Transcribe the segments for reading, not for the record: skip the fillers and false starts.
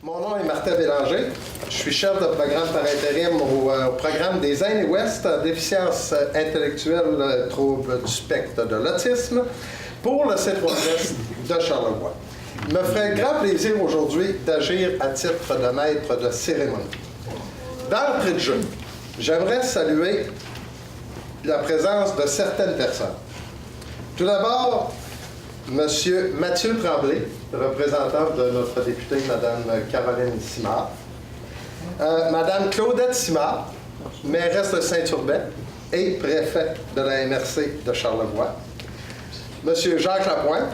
Mon nom est Martin Bélanger. Je suis chef de programme par intérim au programme des Indes et Ouest en déficience intellectuelle, trouble du spectre de l'autisme pour le C3S de Charlevoix. Il me ferait grand plaisir aujourd'hui d'agir à titre de maître de cérémonie. D'entrée de jeu, j'aimerais saluer la présence de certaines personnes. Tout d'abord, M. Mathieu Tremblay, représentant de notre députée, Mme Caroline Simard. Mme Claudette Simard, mairesse de Saint-Urbain et préfet de la MRC de Charlevoix. M. Jacques Lapointe,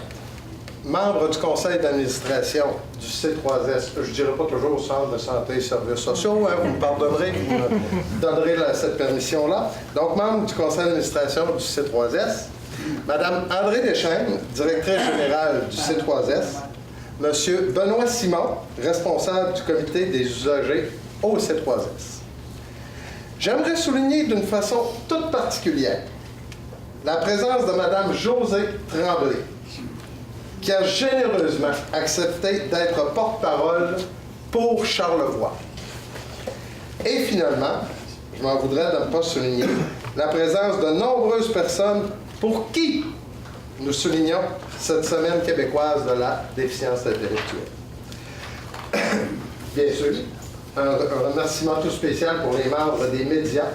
membre du conseil d'administration du C3S, je ne dirais pas toujours au Centre de santé et services sociaux, hein, vous me pardonnerez, vous me donnerez cette permission-là. Donc, membre du conseil d'administration du C3S. Madame André Deschênes, directrice générale du C3S. Monsieur Benoît Simon, responsable du comité des usagers au C3S. J'aimerais souligner d'une façon toute particulière la présence de Madame Josée Tremblay, qui a généreusement accepté d'être porte-parole pour Charlevoix. Et finalement, je m'en voudrais de ne pas souligner la présence de nombreuses personnes pour qui nous soulignons cette semaine québécoise de la déficience intellectuelle. Bien sûr, un remerciement tout spécial pour les membres des médias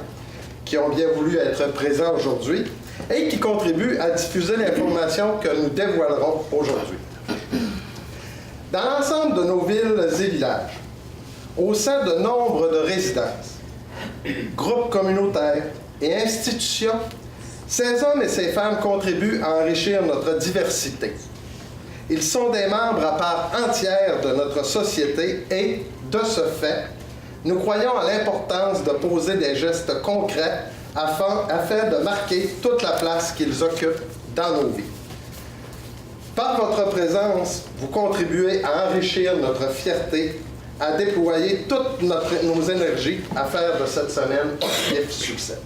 qui ont bien voulu être présents aujourd'hui et qui contribuent à diffuser l'information que nous dévoilerons aujourd'hui. Dans l'ensemble de nos villes et villages, au sein de nombre de résidences, groupes communautaires et institutions, ces hommes et ces femmes contribuent à enrichir notre diversité. Ils sont des membres à part entière de notre société et, de ce fait, nous croyons à l'importance de poser des gestes concrets afin de marquer toute la place qu'ils occupent dans nos vies. Par votre présence, vous contribuez à enrichir notre fierté, à déployer toutes nos énergies à faire de cette semaine un vif succès.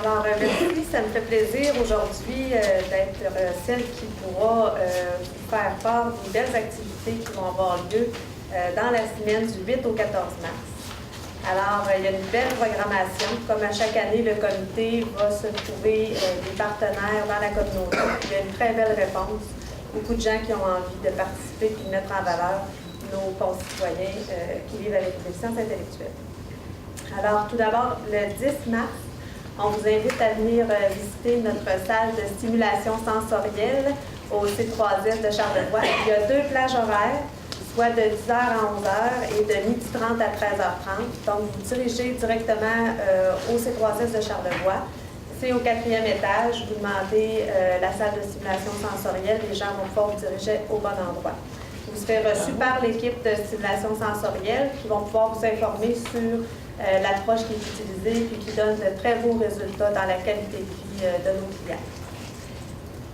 Alors, merci, ça me fait plaisir aujourd'hui d'être celle qui pourra vous faire part des belles activités qui vont avoir lieu dans la semaine du 8 au 14 mars. Alors, il y a une belle programmation. Comme à chaque année, le comité va se trouver des partenaires dans la communauté. Il y a une très belle réponse. Beaucoup de gens qui ont envie de participer et de mettre en valeur nos concitoyens qui vivent avec une déficience intellectuelle. Alors, tout d'abord, le 10 mars, on vous invite à venir visiter notre salle de stimulation sensorielle au C3S de Charlevoix. Il y a 2 plages horaires, soit de 10h à 11h et de 12h30 à 13h30. Donc, vous dirigez directement au C3S de Charlevoix. C'est au 4e étage. Vous demandez la salle de stimulation sensorielle. Les gens vont pouvoir vous diriger au bon endroit. Vous serez reçu par l'équipe de stimulation sensorielle qui vont pouvoir vous informer sur l'approche qui est utilisée et qui donne de très beaux résultats dans la qualité de vie de nos clients.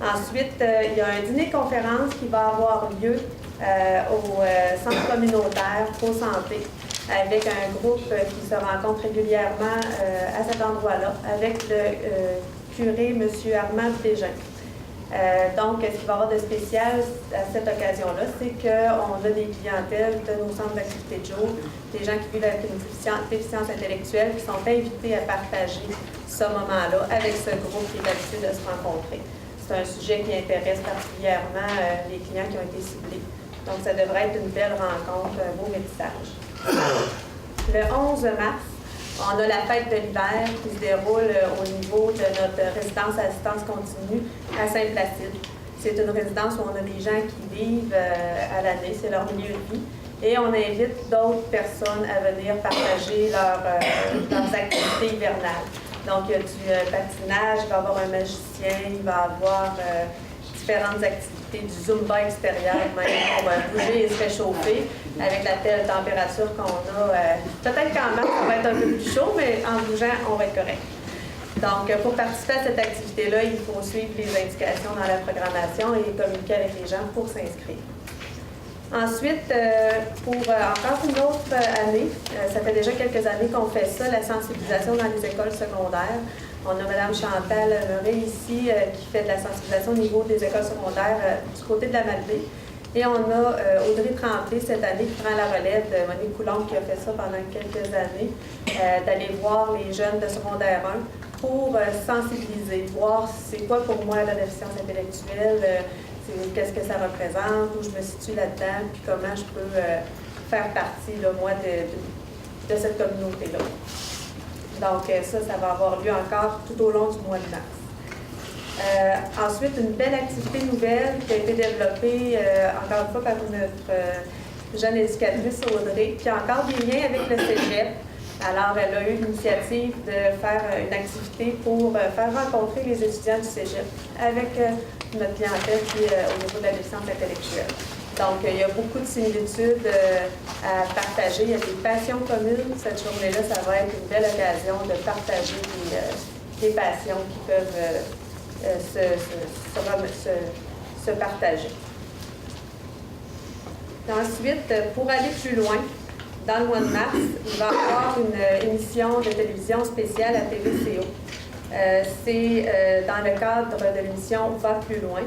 Ensuite, il y a un dîner-conférence qui va avoir lieu au centre communautaire Pro Santé avec un groupe qui se rencontre régulièrement à cet endroit-là avec le curé, M. Armand Bégin. Donc, ce qu'il va y avoir de spécial à cette occasion-là, c'est qu'on a des clientèles de nos centres d'activité de jour, des gens qui vivent avec une déficience intellectuelle, qui sont invités à partager ce moment-là avec ce groupe qui est habitué de se rencontrer. C'est un sujet qui intéresse particulièrement les clients qui ont été ciblés. Donc, ça devrait être une belle rencontre, un beau métissage. Le 11 mars, on a la fête de l'hiver qui se déroule au niveau de notre résidence à assistance continue à Saint-Placide. C'est une résidence où on a des gens qui vivent à l'année, c'est leur milieu de vie. Et on invite d'autres personnes à venir partager leurs activités hivernales. Donc, il y a du patinage, il va y avoir un magicien, il va y avoir différentes activités, du Zumba extérieur, même pour bouger et se réchauffer avec la telle température qu'on a. Peut-être qu'en mars, ça va être un peu plus chaud, mais en bougeant, on va être correct. Donc, pour participer à cette activité-là, il faut suivre les indications dans la programmation et communiquer avec les gens pour s'inscrire. Ensuite, pour encore une autre année, ça fait déjà quelques années qu'on fait ça, la sensibilisation dans les écoles secondaires. On a Mme Chantal Murray ici qui fait de la sensibilisation au niveau des écoles secondaires du côté de la Malbaie. Et on a Audrey Tremblay cette année qui prend la relève de Monique Coulombe qui a fait ça pendant quelques années, d'aller voir les jeunes de secondaire 1 pour sensibiliser, voir c'est quoi pour moi la déficience intellectuelle, qu'est-ce que ça représente, où je me situe là-dedans, puis comment je peux faire partie, là, moi, de cette communauté-là. Donc ça va avoir lieu encore tout au long du mois de mars. Ensuite, une belle activité nouvelle qui a été développée, encore une fois, par notre jeune éducatrice Audrey, qui a encore des liens avec le cégep. Alors, elle a eu l'initiative de faire une activité pour faire rencontrer les étudiants du cégep avec notre clientèle qui est au niveau de la déficience intellectuelle. Donc, il y a beaucoup de similitudes à partager. Il y a des passions communes. Cette journée-là, ça va être une belle occasion de partager des passions qui peuvent se partager. Ensuite, pour aller plus loin, dans le mois de mars, il va y avoir une émission de télévision spéciale à TVCO. C'est dans le cadre de l'émission Va plus loin.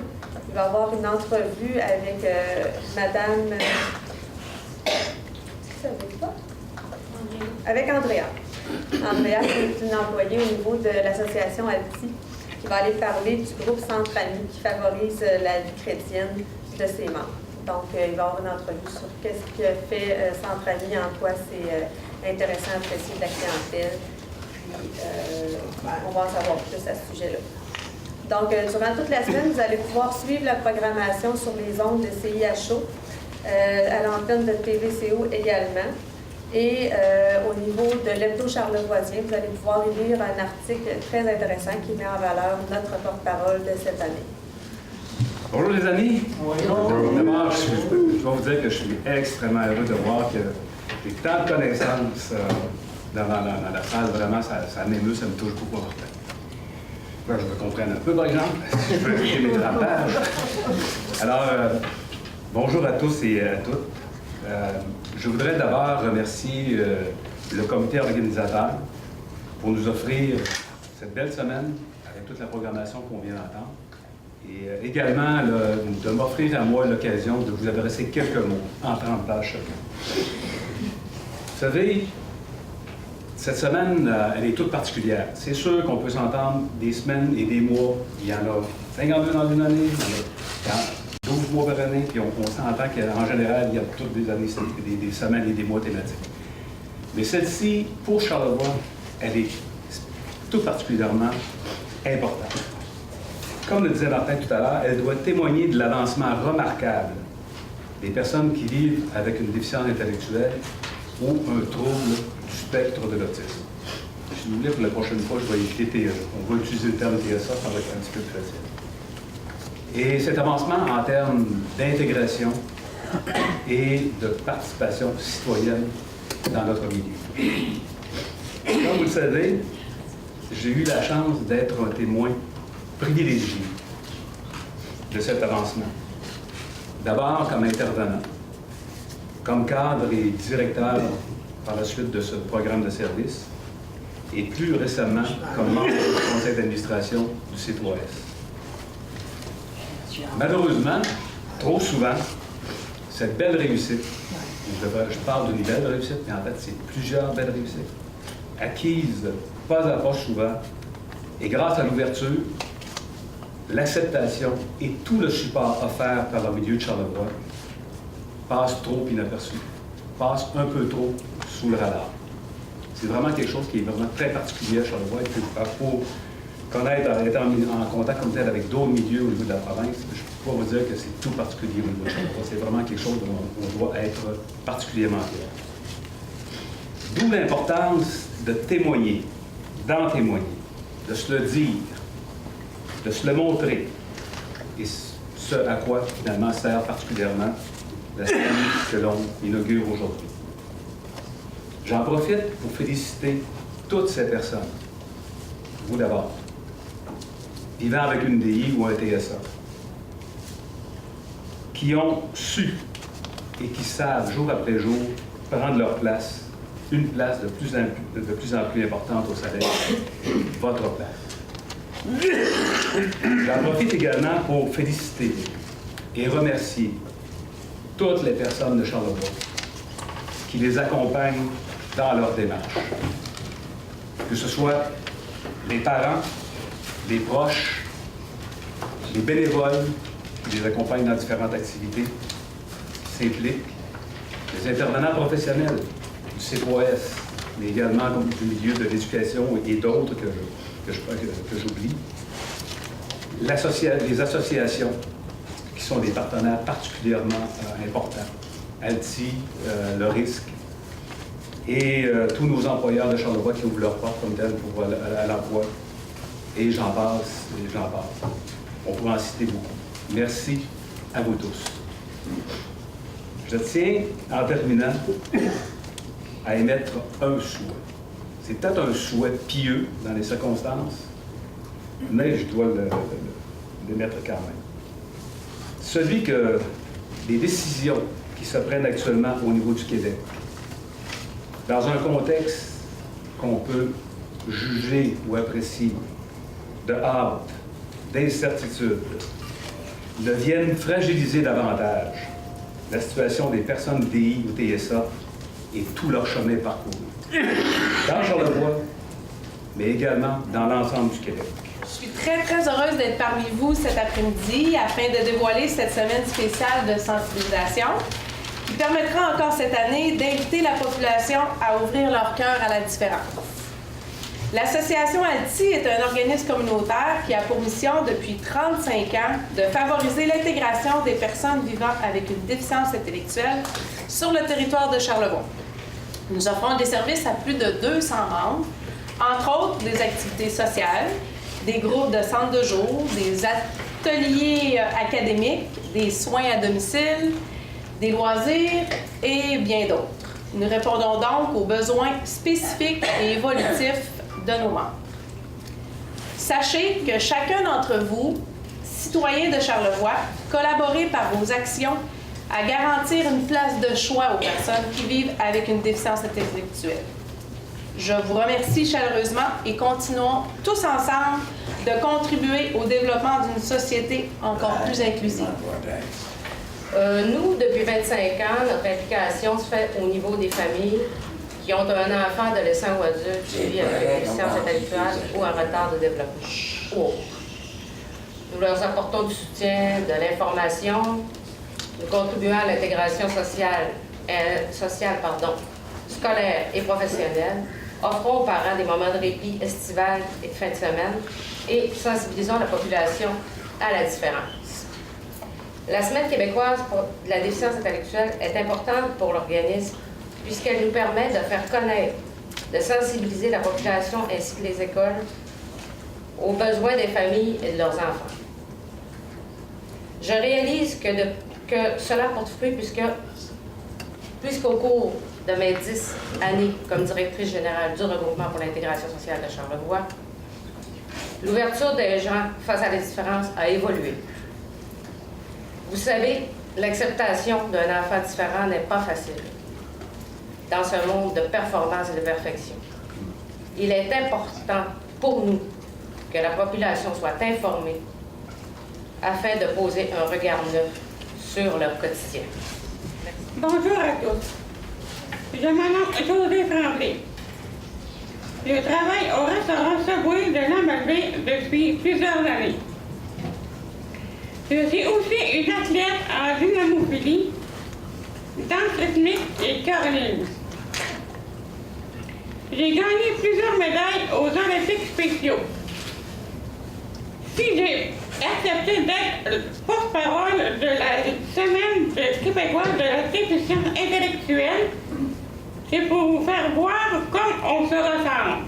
Il va y avoir une entrevue avec Madame... Avec Andrea. Andrea, c'est une employée au niveau de l'association Alti qui va aller parler du groupe Centre Amis qui favorise la vie chrétienne de ses membres. Donc, il va y avoir une entrevue sur qu'est-ce que fait Centre Amis, en quoi c'est intéressant, apprécié de la clientèle. Puis, on va en savoir plus à ce sujet-là. Donc, durant toute la semaine, vous allez pouvoir suivre la programmation sur les ondes de CIHO, à l'antenne de TVCO également. Et au niveau de l'hebdo charlevoisien, vous allez pouvoir y lire un article très intéressant qui met en valeur notre porte-parole de cette année. Bonjour les amis. D'abord, je dois vous dire que je suis extrêmement heureux de voir que j'ai tant de connaissances dans la salle. Vraiment, ça m'émeut, ça me touche beaucoup en fait. Là, je me comprenne un peu, par exemple, si je peux éviter mes dérapages. Alors, bonjour à tous et à toutes. Je voudrais d'abord remercier le comité organisateur pour nous offrir cette belle semaine avec toute la programmation qu'on vient d'entendre. Et également de m'offrir à moi l'occasion de vous adresser quelques mots en 30 pages chacun. Vous savez, cette semaine, elle est toute particulière. C'est sûr qu'on peut s'entendre des semaines et des mois. Il y en a 52 dans une année, il y en a 12 mois par année, puis on s'entend qu'en général, il y a toutes des années, des semaines et des mois thématiques. Mais celle-ci, pour Charlevoix, elle est tout particulièrement importante. Comme le disait Martin tout à l'heure, elle doit témoigner de l'avancement remarquable des personnes qui vivent avec une déficience intellectuelle ou un trouble du spectre de l'autisme. Si vous voulez, pour la prochaine fois, je vais éviter TSA. On va utiliser le terme TSA, ça va être un petit peu plus facile. Et cet avancement en termes d'intégration et de participation citoyenne dans notre milieu. Comme vous le savez, j'ai eu la chance d'être un témoin privilégié de cet avancement. D'abord comme intervenant, comme cadre et directeur par la suite de ce programme de service, et plus récemment comme membre du conseil d'administration du site OS. Malheureusement, trop souvent, cette belle réussite, je parle d'une belle réussite, mais en fait, c'est plusieurs belles réussites, acquises pas à pas souvent, et grâce à l'ouverture, l'acceptation et tout le support offert par le milieu de Charlevoix passe trop inaperçu, passe un peu trop sous le radar. C'est vraiment quelque chose qui est vraiment très particulier à Charlevoix et que pour connaître, être en contact comme tel avec d'autres milieux au niveau de la province, je peux pas vous dire que c'est tout particulier au niveau de Charlevoix. C'est vraiment quelque chose dont on doit être particulièrement fier. D'où l'importance de témoigner, d'en témoigner, de se le dire, de se le montrer, et ce à quoi finalement sert particulièrement la semaine que l'on inaugure aujourd'hui. J'en profite pour féliciter toutes ces personnes, vous d'abord, vivant avec une DI ou un TSA, qui ont su et qui savent jour après jour prendre leur place, une place de plus en plus importante au salaire, votre place. J'en profite également pour féliciter et remercier toutes les personnes de Charlevoix qui les accompagnent dans leur démarche. Que ce soit les parents, les proches, les bénévoles qui les accompagnent dans différentes activités, qui s'impliquent, les intervenants professionnels du C3S, mais également comme du milieu de l'éducation et d'autres que j'oublie, les associations qui sont des partenaires particulièrement importants, Alti, le risque, et tous nos employeurs de Charlevoix qui ouvrent leurs portes comme tel pour à l'emploi. Et j'en passe, et j'en passe. On pourrait en citer beaucoup. Merci à vous tous. Je tiens, en terminant, à émettre un souhait. C'est peut-être un souhait pieux dans les circonstances, mais je dois l'émettre quand même. Celui que les décisions qui se prennent actuellement au niveau du Québec, dans un contexte qu'on peut juger ou apprécier de hâte, d'incertitude, ne viennent fragiliser davantage la situation des personnes DI ou TSA et tout leur chemin parcouru, dans Charlevoix, mais également dans l'ensemble du Québec. Je suis très, très heureuse d'être parmi vous cet après-midi afin de dévoiler cette semaine spéciale de sensibilisation qui permettra encore cette année d'inviter la population à ouvrir leur cœur à la différence. L'Association Alti est un organisme communautaire qui a pour mission depuis 35 ans de favoriser l'intégration des personnes vivant avec une déficience intellectuelle sur le territoire de Charlevoix. Nous offrons des services à plus de 200 membres, entre autres des activités sociales, des groupes de centres de jour, des ateliers académiques, des soins à domicile, des loisirs et bien d'autres. Nous répondons donc aux besoins spécifiques et évolutifs de nos membres. Sachez que chacun d'entre vous, citoyens de Charlevoix, collaborez par vos actions à garantir une place de choix aux personnes qui vivent avec une déficience intellectuelle. Je vous remercie chaleureusement et continuons tous ensemble de contribuer au développement d'une société encore plus inclusive. Nous, depuis 25 ans, notre implication se fait au niveau des familles qui ont un enfant, adolescent ou adulte qui vit avec une déficience intellectuelle ou un retard de développement. Nous leur apportons du soutien, de l'information, nous contribuons à l'intégration scolaire et professionnelle, offrons aux parents des moments de répit estival et de fin de semaine et sensibilisons la population à la différence. La Semaine québécoise pour la déficience intellectuelle est importante pour l'organisme puisqu'elle nous permet de faire connaître, de sensibiliser la population ainsi que les écoles aux besoins des familles et de leurs enfants. Je réalise que cela porte fruit puisqu'au cours de mes 10 années comme directrice générale du regroupement pour l'intégration sociale de Charlevoix, l'ouverture des gens face à la différence a évolué. Vous savez, l'acceptation d'un enfant différent n'est pas facile dans ce monde de performance et de perfection. Il est important pour nous que la population soit informée afin de poser un regard neuf sur leur quotidien. Merci. Bonjour à tous. Je m'appelle Josée Tremblay. Je travaille au restaurant Subway de Lambalvé depuis plusieurs années. Je suis aussi une athlète en dynamophilie, danse rythmique et curling. J'ai gagné plusieurs médailles aux Olympiques spéciaux. Si j'ai accepté d'être porte-parole de la Semaine québécoise de la déficience intellectuelle, c'est pour vous faire voir comme on se ressemble,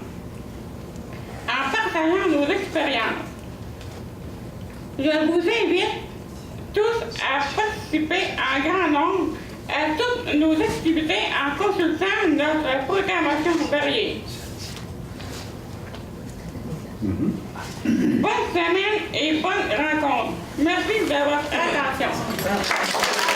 en partageant nos expériences. Je vous invite tous à participer en grand nombre à toutes nos activités en consultant notre programmation variée. Bonne semaine et bonne rencontre. Merci de votre attention.